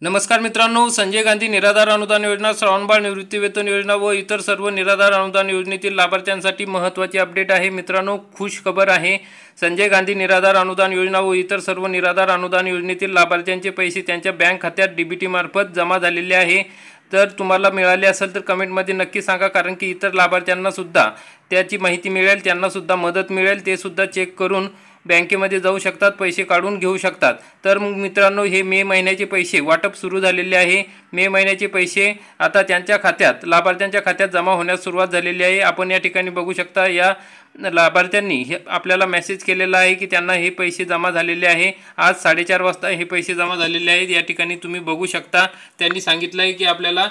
नमस्कार मित्रांनो, संजय गांधी निराधार अनुदान योजना, श्रावणबाळ निवृत्तीवेतन योजना व इतर सर्व निराधार अनुदान योजनेतील लाभार्थ्यांसाठी महत्त्वाची अपडेट आहे। मित्रांनो, खुश खबर आहे। संजय गांधी निराधार अनुदान योजना व इतर सर्व निराधार अनुदान योजनेतील लाभार्थ्यांचे पैसे त्यांच्या बँक खात्यात डीबीटी मार्फत जमा झालेले आहे। तर तुम्हाला मिळाले असेल तर कमेंटमध्ये नक्की सांगा, कारण की इतर लाभार्थ्यांना सुद्धा त्याची माहिती मिळेल, त्यांना सुद्धा मदत मिळेल, ते सुद्धा चेक करून बँकेमध्ये जाऊ शकतात, पैसे काढून घेऊ शकतात। तर मग मित्रांनो, हे मे महिन्याचे पैसे वाटप सुरू झालेले आहे। मे महिन्याचे पैसे आता त्यांच्या खात्यात, लाभार्थ्यांच्या खात्यात जमा होण्यास सुरुवात झालेली आहे। आपण या ठिकाणी बघू शकता, या लाभार्थ्यांनी आपल्याला मेसेज केलेला आहे की त्यांना हे पैसे जमा झालेले आहे। आज 4:30 वाजता हे पैसे जमा झालेले आहेत। या ठिकाणी तुम्ही बघू शकता, त्यांनी सांगितलं आहे की आपल्याला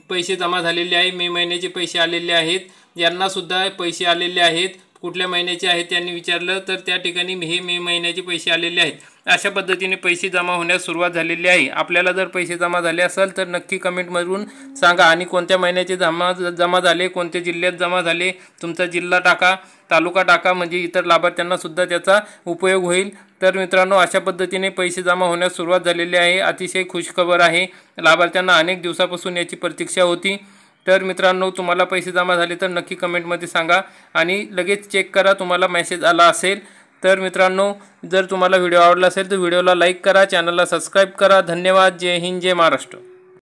पैसे जमा झालेले आहे, मे महिन्याचे पैसे आलेले आहेत। यांना सुद्धा पैसे आलेले आहेत। कुठल्या महिन्याचे आहेत त्यांनी विचारलं, तर त्या ठिकाणी हे मे महिन्याचे पैसे आलेले आहेत। अशा पद्धतीने पैसे जमा होण्यास सुरुवात झालेली आहे। आपल्याला जर पैसे जमा झाले असेल तर नक्की कमेंटमधून सांगा, आणि कोणत्या महिन्याचे जमा झाले, कोणत्या जिल्ह्यात जमा झाले, तुमचा जिल्हा टाका, तालुका टाका, म्हणजे इतर लाभार्थ्यांना सुद्धा त्याचा उपयोग होईल। तर मित्रांनो, अशा पद्धतीने पैसे जमा होण्यास सुरुवात झालेली आहे। अतिशय खुशखबर आहे। लाभार्थ्यांना अनेक दिवसापासून याची प्रतीक्षा होती। तर मित्रांनो, तुम्हाला पैसे जमा झाले तर नक्की कमेंटमध्ये सांगा आणि लगेच चेक करा तुम्हाला मेसेज आला असेल। तर मित्रांनो, जर तुम्हाला व्हिडिओ आवडला असेल तर व्हिडिओला लाईक करा, चॅनलला सबस्क्राईब करा। धन्यवाद। जय हिंद, जय महाराष्ट्र।